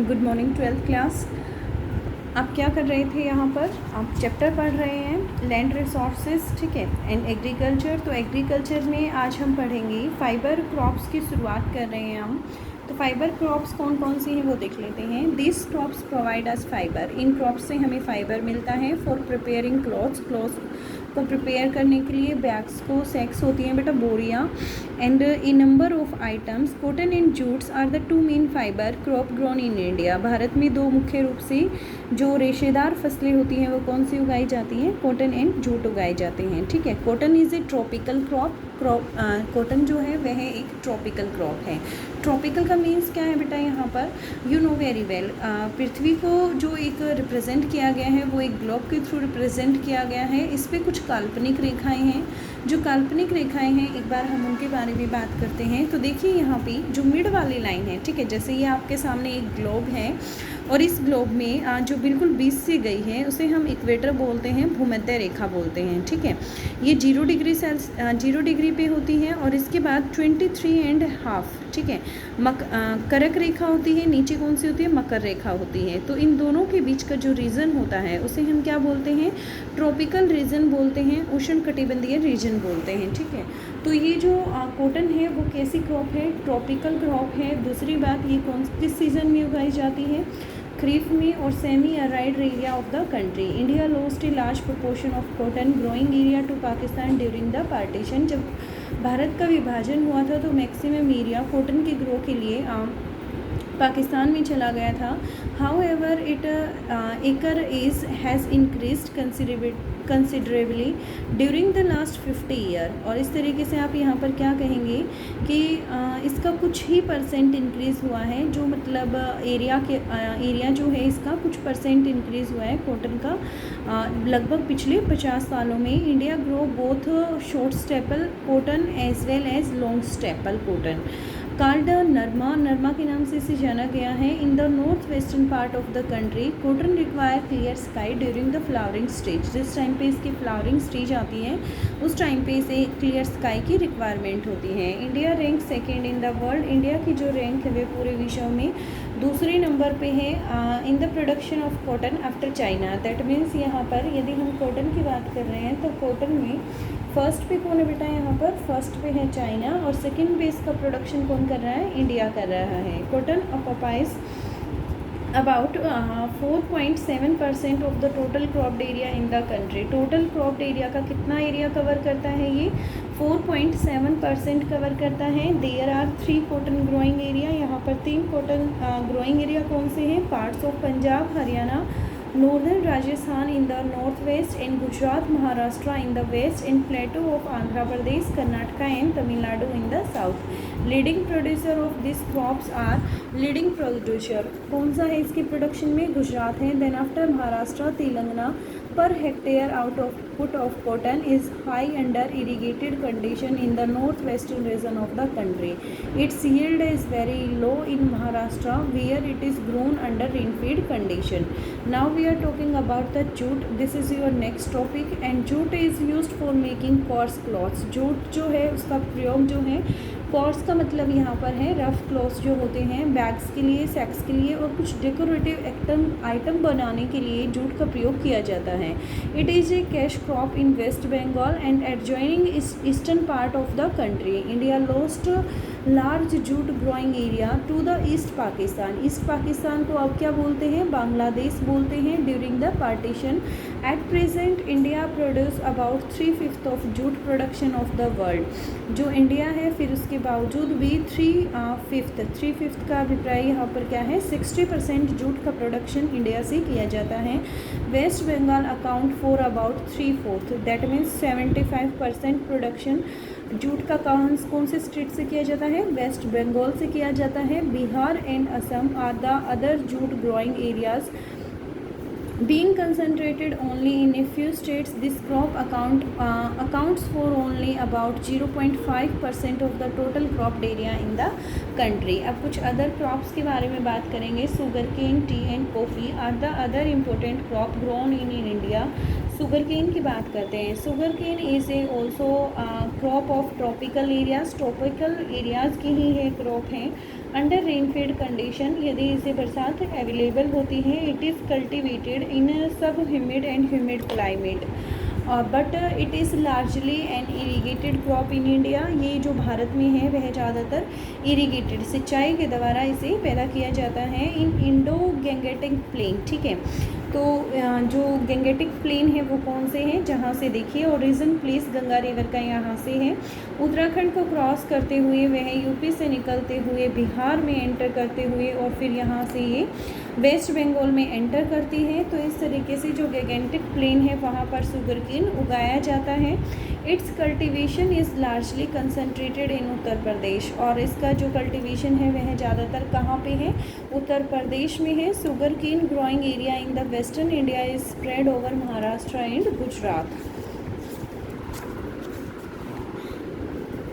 Good morning twelfth class. आप क्या कर रहे थे? यहाँ पर आप चैप्टर पढ़ रहे हैं लैंड रिसोर्सेज, ठीक है, एंड एग्रीकल्चर। तो एग्रीकल्चर में आज हम पढ़ेंगे फाइबर क्रॉप्स की शुरुआत कर रहे हैं हम। तो फाइबर क्रॉप्स कौन कौन सी हैं वो देख लेते हैं। This crops provide us fibre, in crops से हमें फाइबर मिलता है। फॉर प्रिपेयरिंग क्लॉथ्स को प्रिपेयर करने के लिए, बैग्स को, सैक्स होती हैं बेटा, बोरियाँ, and in number of items cotton and jutes are the two main fibre crop grown in India. Bharat में दो मुख्य रूप से जो रेशेदार फसलें होती हैं वो कौन सी उगाई जाती हैं? कॉटन एंड जूट उगाए जाते हैं, ठीक है। Cotton is a tropical crop. Cotton जो है वह एक ट्रॉपिकल क्रॉप है। ट्रॉपिकल का मीन्स क्या है बेटा? यहाँ पर यू नो वेरी वेल, पृथ्वी को जो एक रिप्रेजेंट किया गया है वो एक ग्लोब के थ्रू रिप्रेजेंट किया गया है। इस पर कुछ काल्पनिक रेखाएं हैं। जो काल्पनिक रेखाएं हैं एक बार हम उनके बारे में बात करते हैं। तो देखिए यहाँ पे जो मिड वाली लाइन है, ठीक है, जैसे ये आपके सामने एक ग्लोब है और इस ग्लोब में जो बिल्कुल बीच से गई है उसे हम इक्वेटर बोलते हैं, भूमध्य रेखा बोलते हैं, ठीक है। ये 0 डिग्री पे होती है और इसके बाद 23.5, ठीक है, करक रेखा होती है। नीचे कौन सी होती है? मकर रेखा होती है। तो इन दोनों के बीच का जो रीजन होता है उसे हम क्या बोलते हैं? ट्रॉपिकल रीजन बोलते हैं, उष्णकटिबंधीय रीजन बोलते हैं, ठीक है। तो ये जो कॉटन है वो कैसी क्रॉप है? ट्रॉपिकल क्रॉप है। दूसरी बात, ये किस सीजन में उगाई जाती है? खरीफ में और semi arid area of the country. India lost a large proportion of cotton growing area to Pakistan during the partition. जब भारत का विभाजन हुआ था तो मैक्सिमम एरिया कॉटन के ग्रो के लिए पाकिस्तान में चला गया था। However it acre is has increased considerably during the last 50 year. और इस तरीके से आप यहाँ पर क्या कहेंगे कि इसका कुछ ही परसेंट इंक्रीज़ हुआ है, जो मतलब एरिया जो है इसका कुछ परसेंट इंक्रीज़ हुआ है कॉटन का लगभग पिछले 50 सालों में। India grow both short staple cotton as well as long staple cotton. Called narma के नाम से इसे जाना गया है। In the north western part of the country cotton require clear sky during the flowering stage. जिस टाइम पे इसकी फ्लावरिंग स्टेज आती है उस टाइम पे इसे क्लियर स्काई की रिक्वायरमेंट होती है। India rank second in the world. India की जो रैंक है वे पूरे विश्व में दूसरे नंबर पे है in the production of cotton after China. That means यहाँ पर यदि हम कॉटन की बात कर रहे हैं तो कॉटन में फर्स्ट पे कौन है बेटा? यहाँ पर फर्स्ट पे है चाइना और सेकंड पे इसका प्रोडक्शन कौन कर रहा है? इंडिया कर रहा है। Cotton occupies about 4.7% of the total cropped area in the country. Total cropped area का कितना एरिया कवर करता है? ये 4.7% कवर करता है। There are 3 cotton growing area. यहाँ पर 3 कॉटन ग्रोइंग एरिया कौन से हैं? Parts of Punjab, Haryana, northern Rajasthan in the north west, in Gujarat, Maharashtra in the west, in plateau of Andhra Pradesh, Karnataka and Tamil Nadu in the south. Leading producer of this crops are, leading producer कौन सा है इसके production में? गुजरात है। Then after Maharashtra, Telangana. पर hectare output of cotton is high under irrigated condition in the northwestern region of the country. Its yield is very low in Maharashtra where it is grown under rain-fed condition. Now we are talking about the jute. This is your next topic and jute is used for making coarse cloths. jute जो है उसका प्रयोग जो है, course का मतलब यहाँ पर है रफ क्लॉथ्स जो होते हैं, बैग्स के लिए, सैक्स के लिए और कुछ डेकोरेटिव आइटम बनाने के लिए जूट का प्रयोग किया जाता है। It is a cash crop in West Bengal and adjoining eastern part of the country. India lost large jute growing area to the East Pakistan. East Pakistan को अब क्या बोलते हैं? बांग्लादेश बोलते हैं during the partition. At present India produce about 3/5 of jute production of the world. जो India है फिर उसके बावजूद भी 3/5 का अभिप्राय यहाँ पर क्या है? 60% जूट का प्रोडक्शन इंडिया से किया जाता है। West Bengal account for about 3/4, that means 75% production jute का कौन से स्टेट से किया जाता है? वेस्ट बंगाल से किया जाता है। Bihar and Assam are the other jute growing areas being concentrated only in a few states. This crop accounts for only about 0.5% of the total cropped area in the country. अब कुछ अदर क्रॉप्स के बारे में बात करेंगे। Sugar cane, tea and coffee are the other important crop grown in India. Sugar cane की बात करते हैं। Sugar cane is a also crop of tropical areas. Tropical areas की ही है क्रॉप है। अंडर रेनफेड कंडीशन, यदि इसे बरसात अवेलेबल होती है, it is cultivated in sub humid and humid climate, but it is largely an irrigated crop in India. ये जो भारत में है वह ज़्यादातर इरीगेटेड सिंचाई के द्वारा इसे पैदा किया जाता है इन इंडो गैंगेटिक प्लेन। ठीक है, तो जो गैंगेटिक प्लेन है वो कौन से हैं, जहाँ से देखिए ओरिजिन प्लेस गंगा रिवर का यहाँ से है, उत्तराखंड को क्रॉस करते हुए वह यूपी से निकलते हुए बिहार में एंटर करते हुए और फिर यहाँ से ये वेस्ट बंगाल में एंटर करती है। तो इस तरीके से जो गैंगेटिक प्लेन है वहाँ पर शुगरकेन उगाया जाता है। Its cultivation is largely concentrated in Uttar Pradesh, और इसका जो कल्टीवेशन है वह ज़्यादातर कहाँ पे है, उत्तर प्रदेश में है। Sugarcane growing area in the western India is spread over Maharashtra and Gujarat.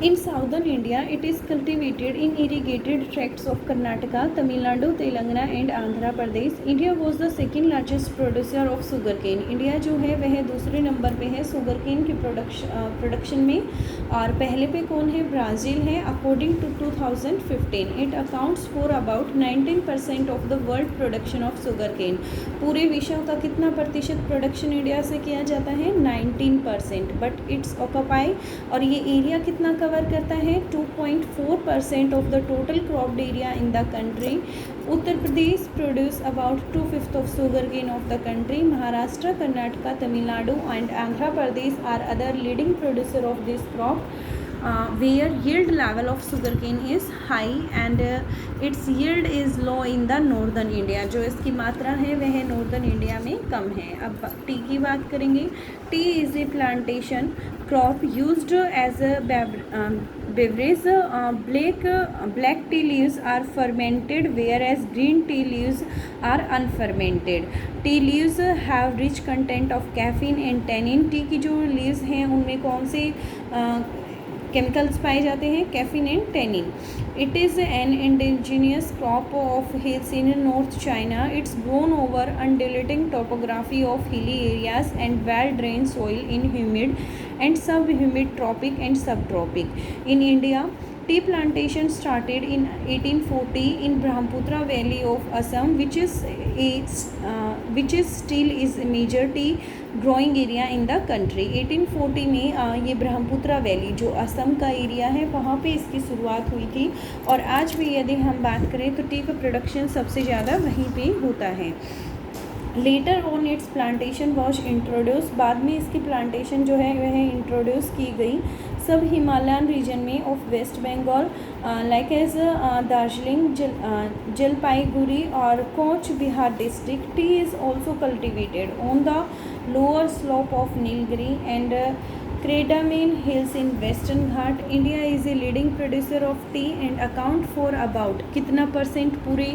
In southern India, it is cultivated in irrigated tracts of Karnataka, Tamil Nadu, Telangana and Andhra Pradesh. India was the second largest producer of sugarcane. India जो है वह दूसरे number पे है sugarcane के production में, और पहले पे कौन है, ब्राज़ील है। According to 2015, it accounts for about 19% of the world production of sugarcane. पूरे विश्व का कितना प्रतिशत प्रोडक्शन इंडिया से किया जाता है, 19%, बट इट्स ऑक्यूपाई, और ये एरिया कितना कवर करता है, 2.4% of the total cropped area in the country. Uttar Pradesh produce about 2/5 of sugarcane of the country. Maharashtra, Karnataka, Tamil Nadu and Andhra Pradesh are other leading producer of this crop, where yield level of sugarcane is high and its yield is low in the northern India। जो इसकी मात्रा है वह northern India में कम है। अब T की बात करेंगे। Tea is a plantation crop used as a beverage। black tea leaves are fermented whereas green tea leaves are unfermented। tea leaves have rich content of caffeine and tannin। T की जो leaves हैं उनमें कौन से chemicals पाए जाते हैं, caffeine and tannin. It is an indigenous crop of hills in north China. It's grown over undulating topography of hilly areas and well drain soil in humid and sub humid tropic and sub tropic. In India, tea plantation started in 1840 in Brahmaputra Valley of Assam, which is still is a major tea growing area in the country। 1840 में ये Brahmaputra valley जो असम का area है वहाँ पे इसकी शुरुआत हुई थी, और आज भी यदि हम बात करें तो टी का प्रोडक्शन सबसे ज़्यादा वहीं पे होता है। Later on it's plantation was introduce, बाद में इसकी प्लांटेशन जो है वह इंट्रोड्यूस की गई सब हिमालयन रीजन में of West Bengal, like as Darjeeling, Jalpaiguri और Cooch Behar district. Tea is also cultivated on the lower slope of Nilgiri and Cardamom hills in western घाट। India is a leading producer of tea and account for about कितना percent पूरे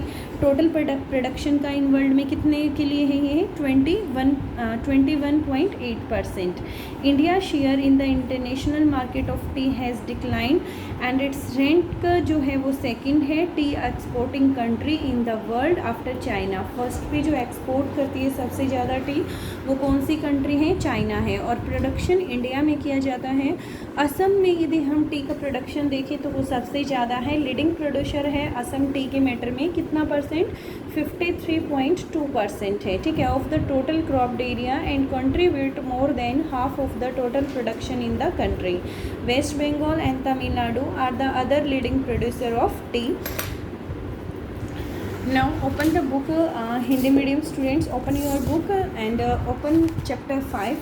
टोटल production का in world में कितने के लिए है, ये 21.8%। India share in the international market of T has decline and it's rank जो है वो सेकंड है T exporting country in the world after China. First पे जो एक्सपोर्ट करती है सबसे ज़्यादा टी वो कौन सी कंट्री है, चाइना है, और प्रोडक्शन इंडिया में किया जाता है। असम में यदि हम टी का प्रोडक्शन देखें तो वो सबसे ज़्यादा है, लीडिंग प्रोड्यूसर है असम टी के मैटर में, कितना परसेंट, 53.2% है। ठीक है, of the total cropped area and contribute more than half of the total production in the country. West Bengal and Tamil Nadu are the other leading producer of tea. Now open the book, Hindi medium students, open your book and open chapter 5।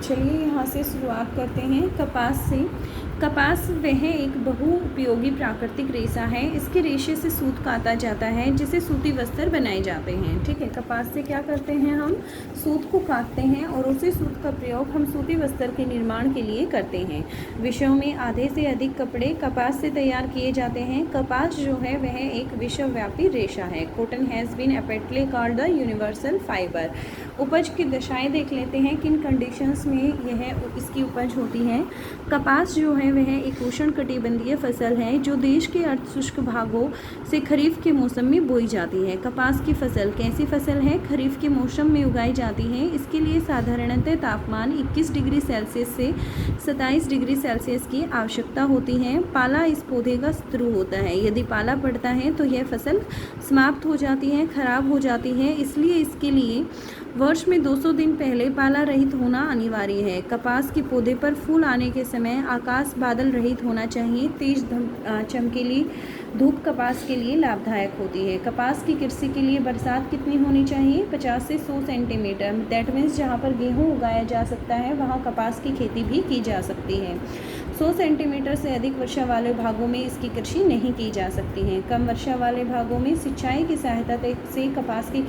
चलिए यहाँ से शुरुआत करते हैं कपास से। कपास वह एक बहु उपयोगी प्राकृतिक रेशा है। इसके रेशे से सूत काता जाता है जिसे सूती वस्त्र बनाए जाते हैं। ठीक है, कपास से क्या करते हैं, हम सूत को काटते हैं और उसी सूत का प्रयोग हम सूती वस्त्र के निर्माण के लिए करते हैं। विश्व में आधे से अधिक कपड़े कपास से तैयार किए जाते हैं। कपास जो है वह एक विश्वव्यापी रेशा है। Cotton has been aptly called the universal fibre. उपज की दशाएं देख लेते हैं, किन कंडीशंस में यह इसकी उपज होती है। कपास जो है वह एक उष्णकटिबंधीय फसल है जो देश के अर्धशुष्क भागों से खरीफ के मौसम में बोई जाती है। कपास की फसल कैसी फसल है? खरीफ के मौसम में उगाई जाती है। इसके लिए साधारणतः तापमान 21 डिग्री सेल्सियस से 27 डिग्री सेल्सियस की आवश्यकता होती है। पाला इस पौधे का शत्रु होता है। यदि पाला पड़ता है तो यह फसल समाप्त हो जाती है, खराब हो जाती है। इसलिए इसके लिए वर्ष में 200 दिन पहले पाला रहित होना अनिवार्य है। कपास के पौधे पर फूल आने के समय आकाश बादल रहित होना चाहिए। तेज चमकीली धूप कपास के लिए लाभदायक होती है। कपास की कृषि के लिए बरसात कितनी होनी चाहिए? 50 से 100 सेंटीमीटर। दैट मीन्स जहाँ पर गेहूँ उगाया जा सकता है वहाँ कपास की खेती भी की जा सकती है। 100 सेंटीमीटर से अधिक वर्षा वाले भागों में इसकी कृषि नहीं की जा सकती है। कम वर्षा वाले भागों में सिंचाई की सहायता से कपास की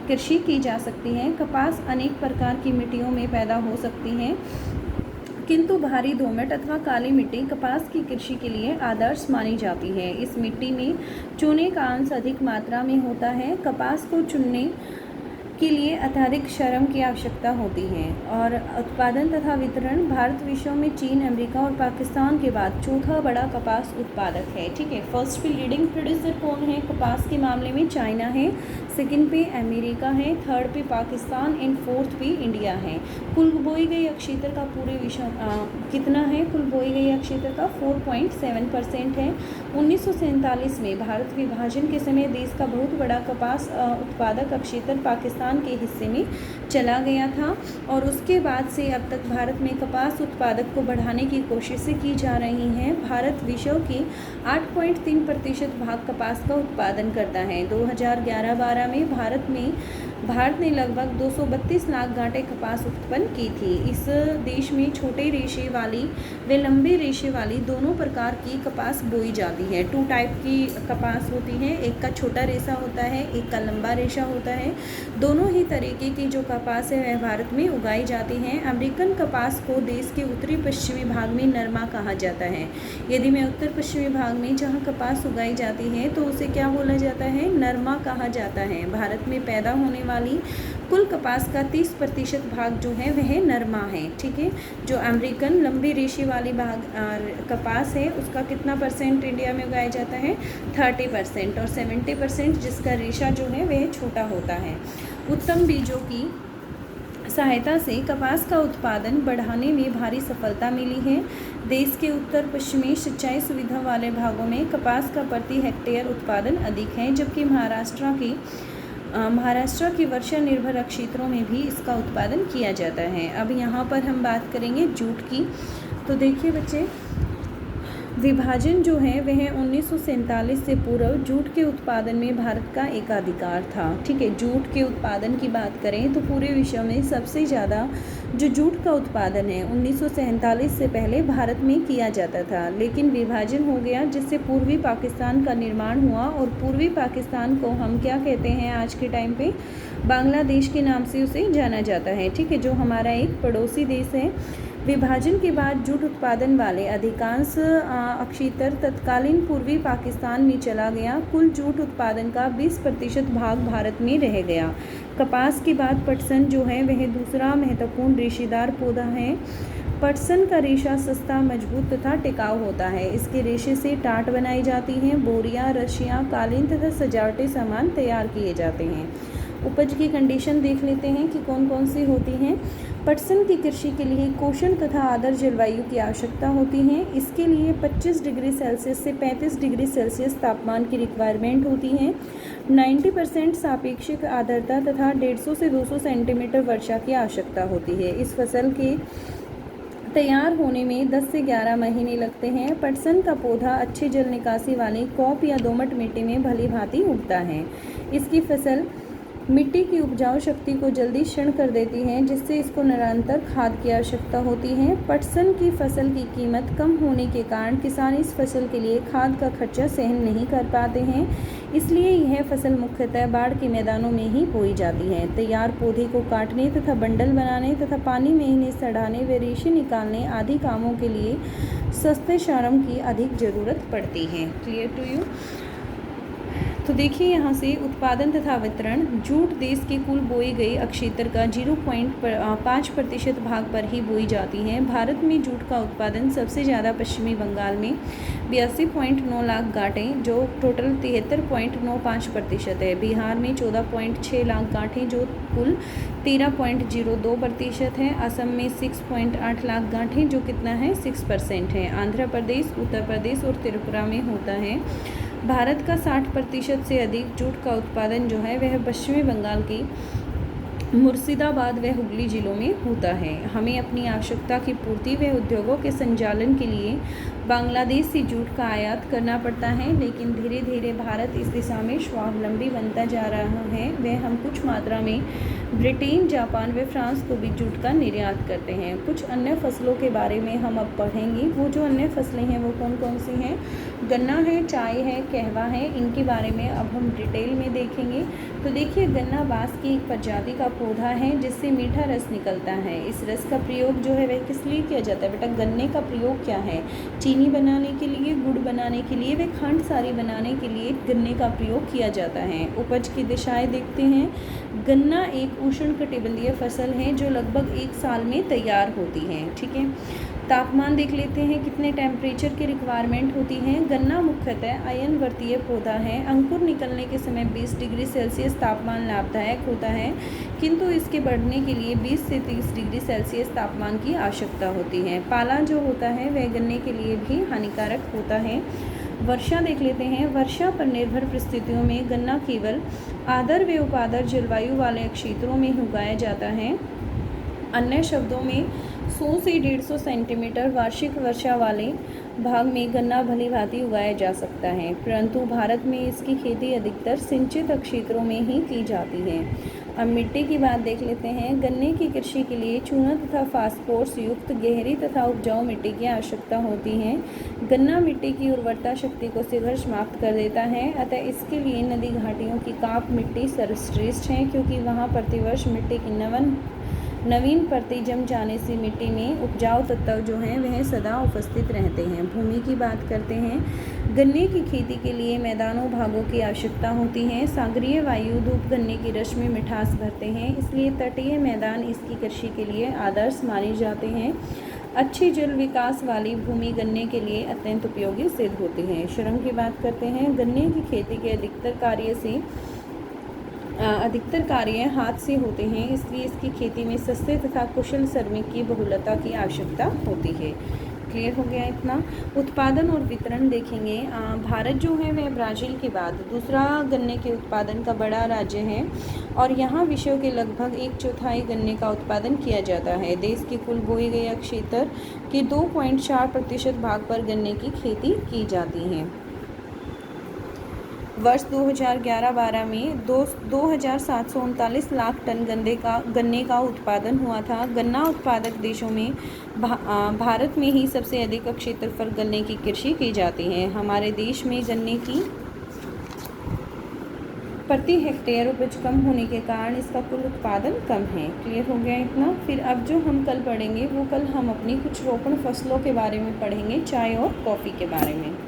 कृषि की जा सकती है। कपास अनेक प्रकार की मिट्टियों में पैदा हो सकती है, किंतु भारी दोमट अथवा काली मिट्टी कपास की कृषि के लिए आदर्श मानी जाती है। इस मिट्टी में चूने का अंश अधिक मात्रा में होता है। कपास को चुनने के लिए अत्यधिक श्रम की आवश्यकता होती है। और उत्पादन तथा वितरण, भारत विश्व में चीन, अमेरिका और पाकिस्तान के बाद चौथा बड़ा कपास उत्पादक है। ठीक है, फर्स्ट पे लीडिंग प्रोड्यूसर कौन है कपास के मामले में? चाइना है, सेकंड पे अमेरिका है, थर्ड पे पाकिस्तान एंड फोर्थ पे इंडिया है। कुल बोई गई अक्षेत्र का पूरे विश्व कितना है? कुल बोई गई अक्षेत्र का 4.7% है। 1947 में भारत विभाजन के समय देश का बहुत बड़ा कपास उत्पादक अक्षेत्र पाकिस्तान के हिस्से में चला गया था और उसके बाद से अब तक भारत में कपास उत्पादक को बढ़ाने की कोशिशें की जा रही हैं। भारत विश्व के 8.3% भाग कपास का उत्पादन करता है। 2011-12 में भारत ने लगभग 232 लाख गांठें कपास उत्पन्न की थी। इस देश में छोटे रेशे वाली व लंबे रेशे वाली दोनों प्रकार की कपास बोई जाती है। 2 टाइप की कपास होती है, एक का छोटा रेशा होता है, एक का लंबा रेशा होता है। दोनों ही तरीके की जो कपास है वह भारत में उगाई जाती हैं। अमेरिकन कपास को देश के उत्तरी पश्चिमी भाग में नरमा कहा जाता है। यदि मैं उत्तर पश्चिमी भाग में जहाँ कपास उगाई जाती है तो उसे क्या बोला जाता है? नरमा कहा जाता है। भारत में पैदा होने वाली कुल कपास का 30% भाग जो है वह नरमा है। ठीक है, जो अमेरिकन लंबी रेशे वाली कपास है उसका कितना परसेंट इंडिया में उगाया जाता है? 30%। और 70% जिसका रेशा जो है वह छोटा होता है। उत्तम बीजों की सहायता से कपास का उत्पादन बढ़ाने में भारी सफलता मिली है। देश के उत्तर पश्चिमी सिंचाई सुविधा वाले भागों में कपास का प्रति हेक्टेयर उत्पादन अधिक है, जबकि महाराष्ट्र के वर्षा निर्भर क्षेत्रों में भी इसका उत्पादन किया जाता है। अब यहाँ पर हम बात करेंगे जूट की। तो देखिए बच्चे, विभाजन जो है वह 1947 से पूर्व जूट के उत्पादन में भारत का एकाधिकार था। ठीक है, जूट के उत्पादन की बात करें तो पूरे विश्व में सबसे ज़्यादा जो जूट का उत्पादन है 1947 से पहले भारत में किया जाता था, लेकिन विभाजन हो गया जिससे पूर्वी पाकिस्तान का निर्माण हुआ। और पूर्वी पाकिस्तान को हम क्या कहते हैं आज के टाइम पे? बांग्लादेश के नाम से उसे जाना जाता है। ठीक है, जो हमारा एक पड़ोसी देश है। विभाजन के बाद जूट उत्पादन वाले अधिकांश क्षेत्र तत्कालीन पूर्वी पाकिस्तान में चला गया। कुल जूट उत्पादन का 20% भाग भारत में रह गया। कपास के बाद पटसन जो है वह दूसरा महत्वपूर्ण रेशेदार पौधा है। पटसन का रेशा सस्ता, मजबूत तथा टिकाऊ होता है। इसके रेशे से टाट बनाई जाती हैं, बोरियां, रस्सियां, कालीन तथा सजावटी सामान तैयार किए जाते हैं। उपज की कंडीशन देख लेते हैं कि कौन कौन सी होती हैं। पटसन की कृषि के लिए कोशन तथा आर्द्र जलवायु की आवश्यकता होती है। इसके लिए 25 डिग्री सेल्सियस से 35 डिग्री सेल्सियस तापमान की रिक्वायरमेंट होती है। 90% सापेक्षिक आर्द्रता तथा 150 से 200 सेंटीमीटर वर्षा की आवश्यकता होती है। इस फसल के तैयार होने में 10 से 11 महीने लगते हैं। पटसन का पौधा अच्छी जल निकासी वाली कॉप या दोमट मिट्टी में भली भांति उगता है। इसकी फसल मिट्टी की उपजाऊ शक्ति को जल्दी क्षीण कर देती है, जिससे इसको निरंतर खाद की आवश्यकता होती है। पटसन की फसल की कीमत कम होने के कारण किसान इस फसल के लिए खाद का खर्चा सहन नहीं कर पाते हैं, इसलिए यह फसल मुख्यतः बाढ़ के मैदानों में ही बोई जाती है। तैयार पौधे को काटने तथा बंडल बनाने तथा पानी में इन्हें सड़ाने व रेशे निकालने आदि कामों के लिए सस्ते श्रम की अधिक ज़रूरत पड़ती है। Clear to you? तो देखिए यहाँ से उत्पादन तथा वितरण, जूट देश के कुल बोई गई अक्षेत्र का 0.5% भाग पर ही बोई जाती है। भारत में जूट का उत्पादन सबसे ज़्यादा पश्चिमी बंगाल में 82.9 लाख गांठें जो टोटल 73.95% है। बिहार में 14.6 लाख गांठें जो कुल 13.02% है। असम में 6.8 लाख गांठें जो कितना है 6% है। आंध्र प्रदेश, उत्तर प्रदेश और त्रिपुरा में होता है। भारत का 60% से अधिक जूट का उत्पादन जो है वह पश्चिमी बंगाल की मुर्शिदाबाद व हुगली जिलों में होता है। हमें अपनी आवश्यकता की पूर्ति व उद्योगों के संचालन के लिए बांग्लादेश से जूट का आयात करना पड़ता है, लेकिन धीरे धीरे भारत इस दिशा में स्वावलंबी बनता जा रहा है। वह हम कुछ मात्रा में ब्रिटेन, जापान व फ्रांस को भी जूट का निर्यात करते हैं। कुछ अन्य फसलों के बारे में हम अब पढ़ेंगे। वो जो अन्य फसलें हैं वो कौन कौन सी हैं? गन्ना है, चाय है, कहवा है, इनके बारे में अब हम डिटेल में देखेंगे। तो देखिए, गन्ना बांस की एक प्रजाति का पौधा है जिससे मीठा रस निकलता है। इस रस का प्रयोग जो है वह किस लिए किया जाता है? बेटा, गन्ने का प्रयोग क्या है? चीनी बनाने के लिए, गुड़ बनाने के लिए व खंड सारी बनाने के लिए गन्ने का प्रयोग किया जाता है। उपज की दिशाएं देखते हैं। गन्ना एक उष्णकटिबंधीय फसल है जो लगभग 1 साल में तैयार होती है। ठीक है, तापमान देख लेते हैं कितने टेम्परेचर की रिक्वायरमेंट होती है। गन्ना मुख्यतः अयनवर्तीय पौधा है। अंकुर निकलने के समय 20 डिग्री सेल्सियस तापमान लाभदायक होता है, किंतु इसके बढ़ने के लिए 20 से 30 डिग्री सेल्सियस तापमान की आवश्यकता होती है। पाला जो होता है वह गन्ने के लिए भी हानिकारक होता है। वर्षा देख लेते हैं। वर्षा पर निर्भर परिस्थितियों में गन्ना केवल आर्द्र व उपाद्र जलवायु वाले क्षेत्रों में ही उगाया जाता है। अन्य शब्दों में 100 से 150 सेंटीमीटर वार्षिक वर्षा वाले भाग में गन्ना भली भांति उगाया जा सकता है, परंतु भारत में इसकी खेती अधिकतर सिंचित क्षेत्रों में ही की जाती है। अब मिट्टी की बात देख लेते हैं। गन्ने की कृषि के लिए चूना तथा फास्फोरस युक्त गहरी तथा उपजाऊ मिट्टी की आवश्यकता होती है। गन्ना मिट्टी की उर्वरता शक्ति को शीघ्र समाप्त कर देता है, अतः इसके लिए नदी घाटियों की काप मिट्टी सर्वश्रेष्ठ है, क्योंकि वहाँ प्रतिवर्ष मिट्टी की नवीन परतें जम जाने से मिट्टी में उपजाऊ तत्व जो हैं वह सदा उपस्थित रहते हैं। भूमि की बात करते हैं। गन्ने की खेती के लिए मैदानों भागों की आवश्यकता होती है। सागरीय वायु धूप गन्ने की रस में मिठास भरते हैं, इसलिए तटीय मैदान इसकी कृषि के लिए आदर्श माने जाते हैं। अच्छी जल विकास वाली भूमि गन्ने के लिए अत्यंत उपयोगी सिद्ध होती है। श्रम की बात करते हैं। गन्ने की खेती के अधिकतर कार्य हाथ से होते हैं, इसलिए इसकी खेती में सस्ते तथा कुशल श्रमिक की बहुलता की आवश्यकता होती है। क्लियर हो गया इतना? उत्पादन और वितरण देखेंगे। भारत जो है वह ब्राज़ील के बाद दूसरा गन्ने के उत्पादन का बड़ा राज्य है और यहाँ विश्व के लगभग 1/4 गन्ने का उत्पादन किया जाता है। देश की कुल बोई गई क्षेत्र के 2.4% भाग पर गन्ने की खेती की जाती है। वर्ष 2011-12 में 2,739 लाख टन गन्ने का उत्पादन हुआ था। गन्ना उत्पादक देशों में भारत में ही सबसे अधिक क्षेत्रफल गन्ने की कृषि की जाती है। हमारे देश में गन्ने की प्रति हेक्टेयर उपज कम होने के कारण इसका कुल उत्पादन कम है। क्लियर हो गया इतना? फिर अब जो हम कल पढ़ेंगे वो कल हम अपनी कुछ रोपण फसलों के बारे में पढ़ेंगे, चाय और कॉफ़ी के बारे में।